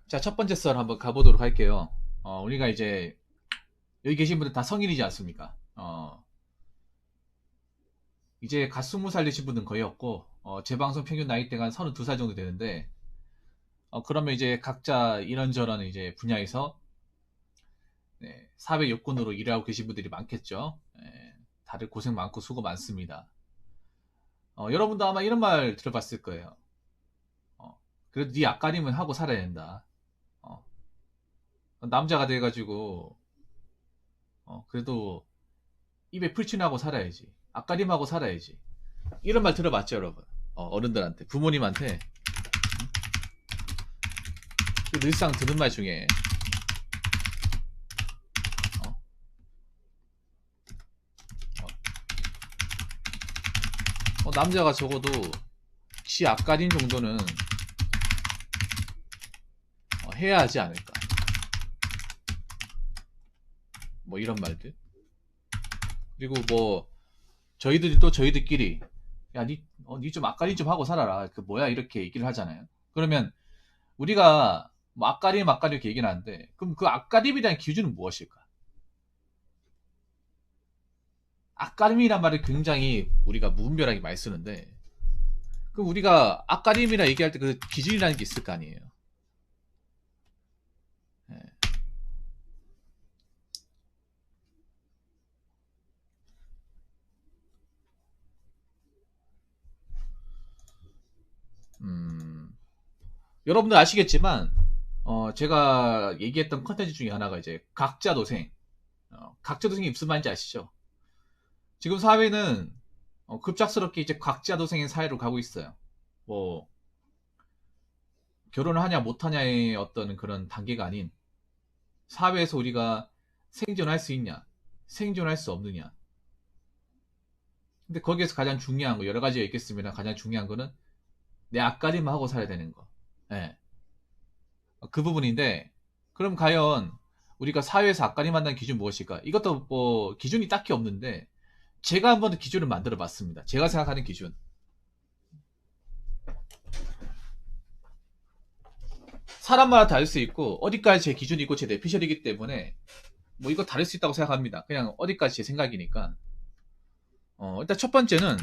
자, 첫 번째 썰 한번 가보도록 할게요. 우리가 이제, 여기 계신 분들 다 성인이지 않습니까? 이제 갓 20살 되신 분은 거의 없고, 제 방송 평균 나이대가 한 32살 정도 되는데, 그러면 이제 각자 이런저런 이제 분야에서, 네, 사회 여건으로 일하고 계신 분들이 많겠죠. 네, 다들 고생 많고 수고 많습니다. 여러분도 아마 이런 말 들어봤을 거예요. 그래도 네 앞가림은 하고 살아야 된다. 어, 남자가 돼가지고, 그래도 입에 풀칠하고 살아야지. 앞가림하고 살아야지. 이런 말 들어봤죠, 여러분? 어른들한테, 부모님한테 그 늘상 듣는 말 중에 어, 남자가 적어도 지 앞가림 정도는 해야 하지 않을까. 뭐 이런 말들. 그리고 뭐 저희들이 또 저희들끼리 야, 니 좀 앞가림 좀 하고 살아라. 그 뭐야 이렇게 얘기를 하잖아요. 그러면 우리가 뭐 앞가림 이렇게 얘기를 하는데 그럼 그 앞가림이라는 기준은 무엇일까? 앞가림이란 말을 굉장히 우리가 무분별하게 많이 쓰는데 그럼 우리가 앞가림이라 얘기할 때 그 기준이라는 게 있을 거 아니에요. 예. 음, 여러분들 아시겠지만 제가 얘기했던 컨텐츠 중에 하나가 이제 각자 도생. 각자 도생이 무슨 말인지 아시죠? 지금 사회는 급작스럽게 이제 각자 도생의 사회로 가고 있어요. 뭐 결혼을 하냐 못하냐의 어떤 그런 단계가 아닌 사회에서 우리가 생존할 수 있냐, 생존할 수 없느냐. 근데 거기에서 가장 중요한 거 여러 가지가 있겠습니다. 가장 중요한 거는 내 앞가림만 하고 살아야 되는 거. 예. 그 부분인데 그럼 과연 우리가 사회에서 앞가림 한다는 기준 무엇일까? 이것도 뭐 기준이 딱히 없는데 제가 한번 기준을 만들어 봤습니다. 제가 생각하는 기준. 사람마다 다를 수 있고 어디까지 제 기준이 있고 제 내피셜이기 때문에 뭐 이거 다를 수 있다고 생각합니다. 그냥 어디까지 제 생각이니까. 일단 첫 번째는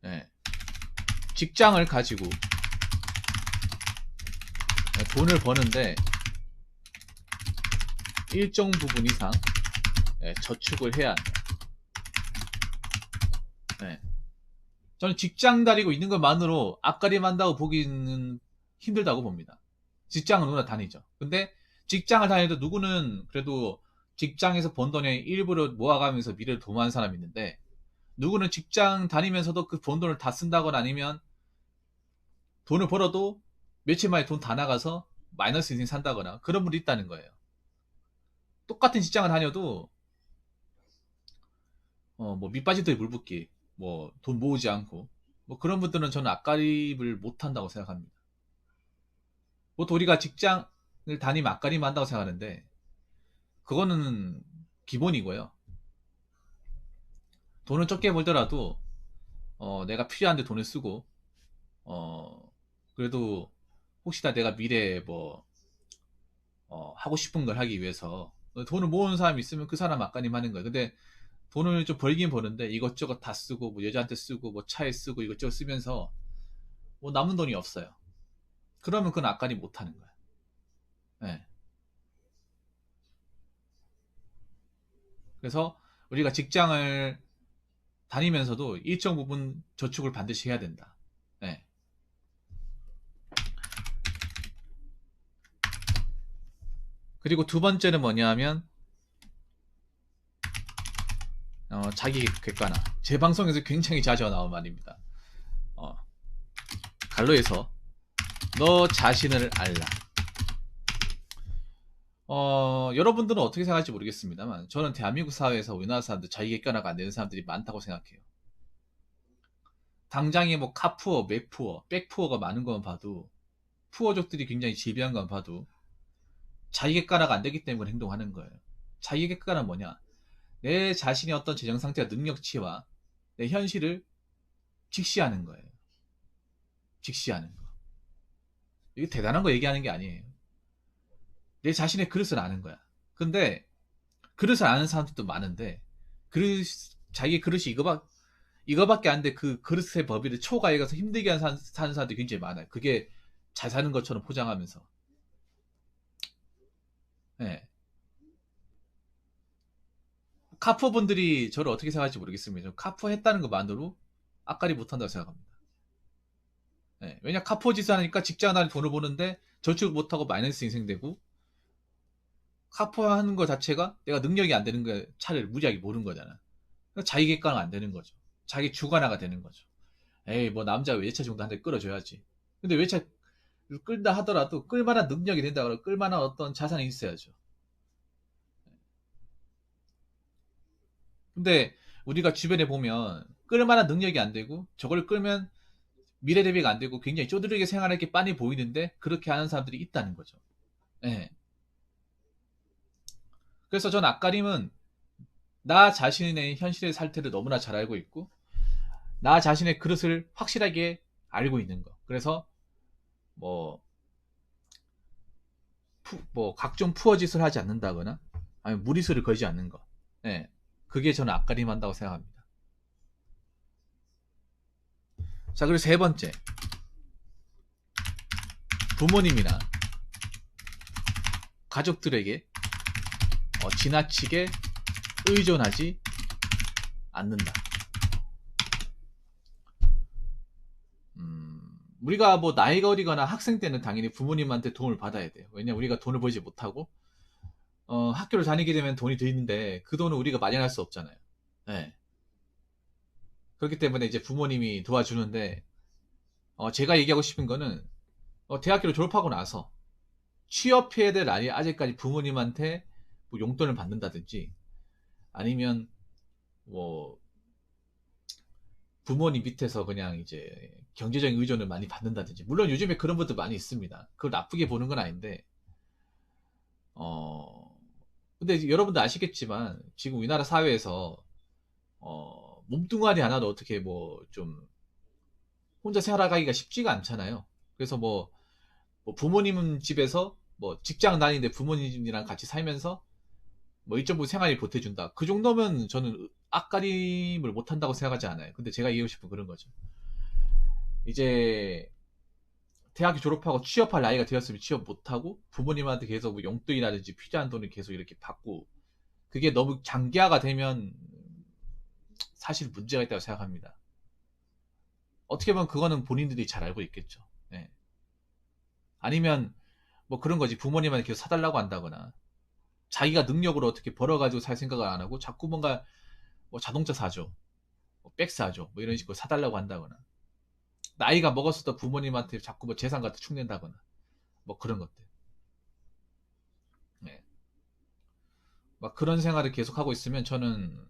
예, 직장을 가지고 돈을 버는데 일정 부분 이상 저축을 해야 한다. 예. 저는 직장 다니고 있는 것만으로 앞가림한다고 보기는 힘들다고 봅니다. 직장은 누구나 다니죠. 근데 직장을 다니도 누구는 그래도 직장에서 번 돈의 일부를 모아가면서 미래를 도모하는 사람이 있는데 누구는 직장 다니면서도 그 번 돈을 다 쓴다거나 아니면 돈을 벌어도 며칠 만에 돈 다 나가서 마이너스 인생 산다거나 그런 분이 있다는 거예요. 똑같은 직장을 다녀도 뭐 밑빠지듯이 물붓기 뭐 돈 모으지 않고 뭐 그런 분들은 저는 앞가림을 못한다고 생각합니다. 보통 우리가 직장을 다니면 앞가림 한다고 생각하는데 그거는 기본이고요. 돈을 적게 벌더라도 내가 필요한데 돈을 쓰고 그래도 혹시나 내가 미래에 뭐 하고 싶은 걸 하기 위해서 돈을 모으는 사람이 있으면 그 사람 앞가림 하는 거예요. 근데 돈을 좀 벌긴 버는데 이것저것 다 쓰고 뭐 여자한테 쓰고 뭐 차에 쓰고 이것저것 쓰면서 뭐 남은 돈이 없어요. 그러면 그건 앞가림 못 하는 거예요. 네. 그래서 우리가 직장을 다니면서도 일정 부분 저축을 반드시 해야 된다. 네. 그리고 두 번째는 뭐냐면 자기 객관화. 제 방송에서 굉장히 자주 나온 말입니다. 갈로에서 너 자신을 알라. 여러분들은 어떻게 생각할지 모르겠습니다만 저는 대한민국 사회에서 우리나라 사람들 자기 객관화가 안 되는 사람들이 많다고 생각해요. 당장에 뭐 카푸어, 맥푸어, 백푸어가 많은 것만 봐도 푸어족들이 굉장히 지배한 것만 봐도 자기 객관화가 안 되기 때문에 행동하는 거예요. 자기 객관화는 뭐냐? 내 자신의 어떤 재정 상태와 능력치와 내 현실을 직시하는 거예요. 직시하는 거. 이게 대단한 거 얘기하는 게 아니에요. 내 자신의 그릇을 아는 거야. 근데 그릇을 아는 사람들도 많은데 자기 그릇이 이거밖에 안 돼. 그 그릇의 범위를 초과해 가서 힘들게 사는 사람들이 굉장히 많아요. 그게 잘 사는 것처럼 포장하면서. 예. 카푸어 분들이 저를 어떻게 생각할지 모르겠습니다. 카푸어 했다는 것만으로 앞가리 못한다고 생각합니다. 예. 왜냐 카푸어 짓을 하니까 직장 다니 돈을 버는데 저축 못하고 마이너스 인생되고, 카푸어 하는 것 자체가 내가 능력이 안 되는 거 차를 무지하게 모르는 거잖아. 그러니까 자기 객관화가 안 되는 거죠. 자기 주관화가 되는 거죠. 에이 뭐 남자 외차 정도 한 대 끌어줘야지. 근데 외차 끌다 하더라도 끌만한 능력이 된다 그러고 끌만한 어떤 자산이 있어야죠. 근데 우리가 주변에 보면 끌만한 능력이 안 되고 저걸 끌면 미래 대비가 안 되고 굉장히 쪼드리게 생활할 게 빤히 보이는데 그렇게 하는 사람들이 있다는 거죠. 예. 그래서 전 앞가림은 나 자신의 현실의 상태를 너무나 잘 알고 있고 나 자신의 그릇을 확실하게 알고 있는 거. 그래서 뭐, 뭐 각종 푸어짓을 하지 않는다거나 아니면 무리수를 걸지 않는 거. 예. 그게 저는 앞가림 한다고 생각합니다. 자, 그리고 세 번째. 부모님이나 가족들에게 지나치게 의존하지 않는다. 우리가 뭐 나이가 어리거나 학생 때는 당연히 부모님한테 도움을 받아야 돼요. 왜냐면 우리가 돈을 벌지 못하고 학교를 다니게 되면 돈이 드는데 그 돈을 우리가 마련할 수 없잖아요. 네. 그렇기 때문에 이제 부모님이 도와주는데 제가 얘기하고 싶은 거는 대학교를 졸업하고 나서 취업해야 될 나이 아직까지 부모님한테 뭐 용돈을 받는다든지 아니면 뭐 부모님 밑에서 그냥 이제 경제적인 의존을 많이 받는다든지, 물론 요즘에 그런 분들 많이 있습니다. 그걸 나쁘게 보는 건 아닌데 근데 여러분도 아시겠지만 지금 우리나라 사회에서 몸뚱아리 하나도 어떻게 뭐 좀 혼자 생활하기가 쉽지가 않잖아요. 그래서 뭐 부모님 집에서 뭐 직장 다니는데 부모님이랑 같이 살면서 뭐 일정부 생활이 보태준다. 그 정도면 저는 앞가림을 못한다고 생각하지 않아요. 근데 제가 얘기하고 싶은 그런 거죠. 이제 대학교 졸업하고 취업할 나이가 되었으면 취업 못하고 부모님한테 계속 뭐 용돈이라든지 필요한 돈을 계속 이렇게 받고 그게 너무 장기화가 되면 사실 문제가 있다고 생각합니다. 어떻게 보면 그거는 본인들이 잘 알고 있겠죠. 예. 아니면 뭐 그런 거지. 부모님한테 계속 사달라고 한다거나 자기가 능력으로 어떻게 벌어가지고 살 생각을 안 하고 자꾸 뭔가 뭐 자동차 사줘, 뭐 백 사줘, 뭐 이런 식으로 사달라고 한다거나 나이가 먹었을 때 부모님한테 자꾸 뭐 재산 같은 축낸다거나 뭐 그런 것들. 네. 막 그런 생활을 계속하고 있으면 저는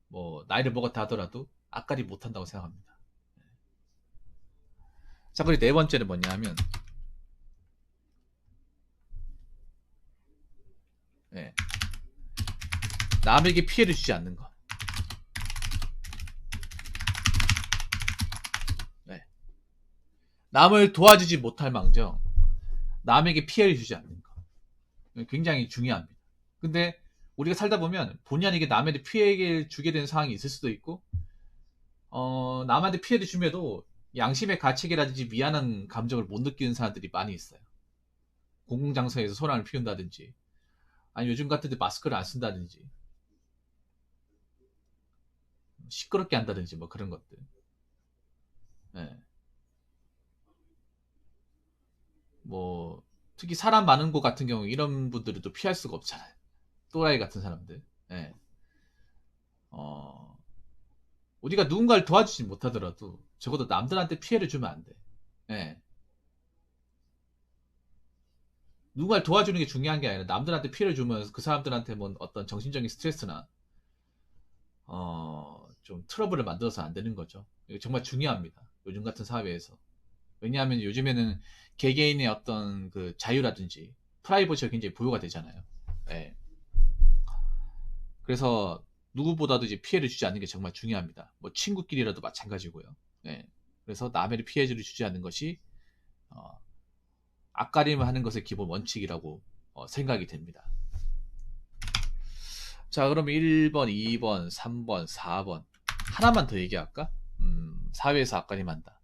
뭐 나이를 먹었다 하더라도 앞가리 못한다고 생각합니다. 자, 그리고 네 번째는 뭐냐 하면 네. 남에게 피해를 주지 않는 거. 네. 남을 도와주지 못할 망정 남에게 피해를 주지 않는 거. 굉장히 중요합니다. 근데 우리가 살다 보면 본의 아니게 남에게 피해를 주게 되는 상황이 있을 수도 있고 남한테 피해를 주면도 양심의 가책이라든지 미안한 감정을 못 느끼는 사람들이 많이 있어요. 공공장소에서 소란을 피운다든지 아니 요즘 같은 데 마스크를 안 쓴다든지 시끄럽게 한다든지 뭐 그런 것들. 네. 뭐 특히 사람 많은 곳 같은 경우 이런 분들은 또 피할 수가 없잖아요. 또라이 같은 사람들. 네. 어, 우리가 누군가를 도와주지 못하더라도 적어도 남들한테 피해를 주면 안 돼. 네. 누군가를 도와주는 게 중요한 게 아니라 남들한테 피해를 주면 그 사람들한테 뭐 어떤 정신적인 스트레스나 좀 트러블을 만들어서 안 되는 거죠. 이거 정말 중요합니다. 요즘 같은 사회에서. 왜냐하면 요즘에는 개개인의 어떤 그 자유라든지 프라이버시가 굉장히 보호가 되잖아요. 네. 그래서 누구보다도 이제 피해를 주지 않는 게 정말 중요합니다. 뭐 친구끼리라도 마찬가지고요. 네. 그래서 남의 피해를 주지 않는 것이 앞가림을 하는 것의 기본 원칙이라고 생각이 됩니다. 자, 그러면 1번, 2번, 3번, 4번 하나만 더 얘기할까? 사회에서 앞가림한다.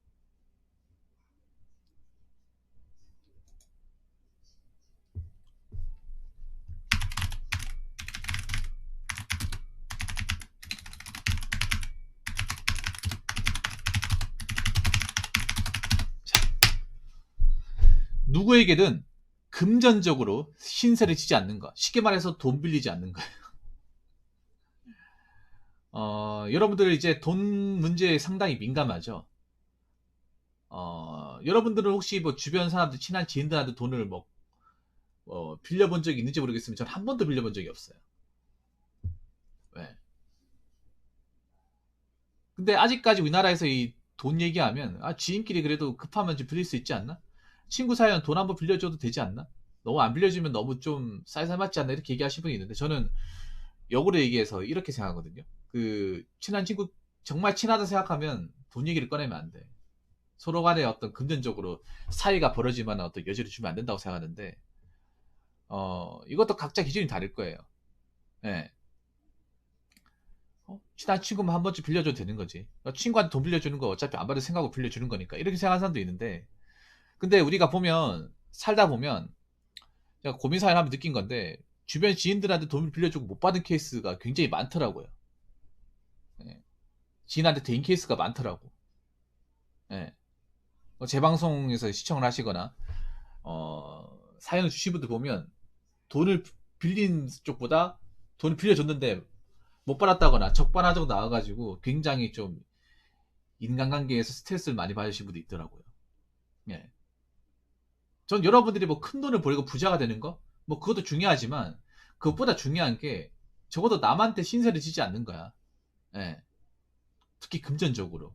누구에게든 금전적으로 신세를 지지 않는 것. 쉽게 말해서 돈 빌리지 않는 거예요. 여러분들 이제 돈 문제에 상당히 민감하죠. 여러분들은 혹시 뭐 주변 사람들, 친한 지인들한테 돈을 뭐, 빌려본 적이 있는지 모르겠으면 전 한 번도 빌려본 적이 없어요. 네. 근데 아직까지 우리나라에서 이 돈 얘기하면, 지인끼리 그래도 급하면 좀 빌릴 수 있지 않나? 친구 사이엔 돈 한번 빌려줘도 되지 않나? 너무 안 빌려주면 너무 좀 쌀쌀 맞지 않나? 이렇게 얘기하시는 분이 있는데, 저는 역으로 얘기해서 이렇게 생각하거든요. 그, 친한 친구, 정말 친하다 생각하면 돈 얘기를 꺼내면 안 돼. 서로 간에 어떤 금전적으로 사이가 벌어질 만한 어떤 여지를 주면 안 된다고 생각하는데, 이것도 각자 기준이 다를 거예요. 예. 친한 친구만 한 번쯤 빌려줘도 되는 거지. 친구한테 돈 빌려주는 거 어차피 안 받을 생각하고 빌려주는 거니까. 이렇게 생각하는 사람도 있는데, 근데 우리가 보면, 살다 보면, 제가 고민사를 하면 느낀 건데, 주변 지인들한테 돈을 빌려주고 못 받은 케이스가 굉장히 많더라고요. 예. 지인한테 대인 케이스가 많더라고. 예. 제 방송에서 시청을 하시거나, 사연을 주신 분들 보면, 돈을 빌린 쪽보다 돈을 빌려줬는데 못 받았다거나 적반하장 나와가지고 굉장히 좀 인간관계에서 스트레스를 많이 받으신 분도 있더라고요. 예. 전 여러분들이 뭐 큰 돈을 벌고 부자가 되는 거, 뭐 그것도 중요하지만 그것보다 중요한 게 적어도 남한테 신세를 지지 않는 거야. 예. 특히 금전적으로.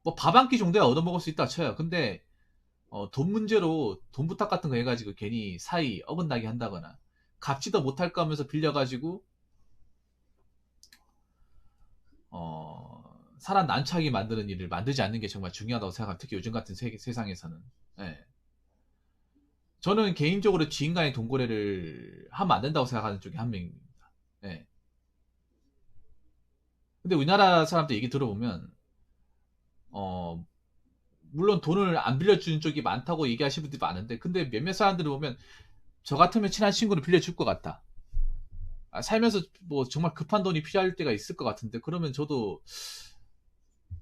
뭐 밥 한 끼 정도야 얻어먹을 수 있다 쳐요. 근데 돈 문제로 돈 부탁 같은 거 해가지고 괜히 사이 어긋나게 한다거나 갚지도 못할 거면서 빌려가지고 사람 난처하게 만드는 일을 만들지 않는 게 정말 중요하다고 생각합니다. 특히 요즘 같은 세상에서는. 예. 저는 개인적으로 지인 간의 돈거래를 하면 안 된다고 생각하는 쪽에 한 명입니다. 예. 근데 우리나라 사람들 얘기 들어보면, 어, 물론 돈을 안 빌려주는 쪽이 많다고 얘기하시는 분들이 많은데, 근데 몇몇 사람들을 보면, 저 같으면 친한 친구를 빌려줄 것 같다. 살면서 뭐 정말 급한 돈이 필요할 때가 있을 것 같은데, 그러면 저도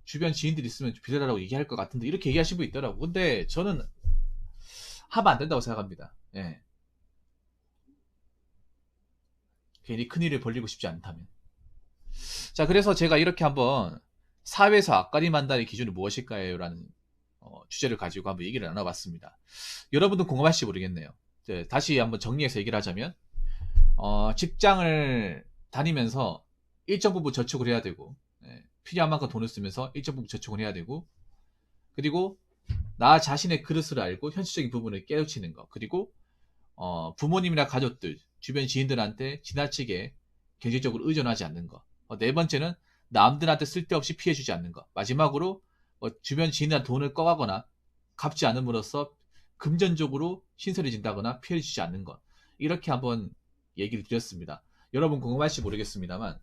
주변 지인들 있으면 빌려달라고 얘기할 것 같은데, 이렇게 얘기하시는 분이 있더라고. 근데 저는 하면 안 된다고 생각합니다. 예. 괜히 큰일을 벌리고 싶지 않다면. 자, 그래서 제가 이렇게 한번 사회에서 앞가림한다의 기준이 무엇일까요? 라는 주제를 가지고 한번 얘기를 나눠봤습니다. 여러분도 공감하실지 모르겠네요. 다시 한번 정리해서 얘기를 하자면, 직장을 다니면서 일정 부분 저축을 해야 되고, 필요한 만큼 돈을 쓰면서 일정 부분 저축을 해야 되고, 그리고 나 자신의 그릇을 알고 현실적인 부분을 깨우치는 것, 그리고 부모님이나 가족들, 주변 지인들한테 지나치게 경제적으로 의존하지 않는 것. 네 번째는 남들한테 쓸데없이 피해주지 않는 것. 마지막으로 주변 지인한테 돈을 꺼가거나 갚지 않음으로써 금전적으로 신설이 진다거나 피해주지 않는 것. 이렇게 한번 얘기를 드렸습니다. 여러분 궁금할지 모르겠습니다만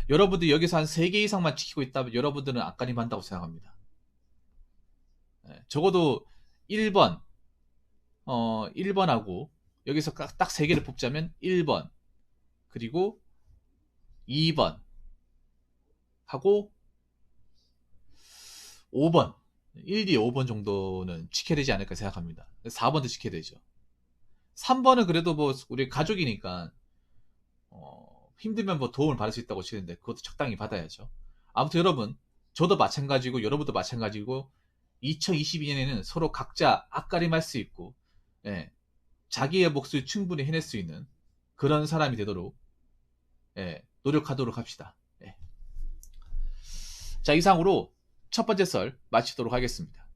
여러분들 여기서 한 3개 이상만 지키고 있다면 여러분들은 앞가림 한다고 생각합니다. 적어도 1번, 1번하고 여기서 딱 3개를 뽑자면 1번, 그리고 2번 하고 5번, 1, 2, 5번 정도는 지켜야 되지 않을까 생각합니다. 4번도 지켜야 되죠. 3번은 그래도 뭐 우리 가족이니까 힘들면 뭐 도움을 받을 수 있다고 치는데 그것도 적당히 받아야죠. 아무튼 여러분, 저도 마찬가지고 여러분도 마찬가지고 2022년에는 서로 각자 앞가림할 수 있고, 예, 자기의 몫을 충분히 해낼 수 있는 그런 사람이 되도록, 예, 노력하도록 합시다. 예. 자, 이상으로 첫 번째 썰 마치도록 하겠습니다.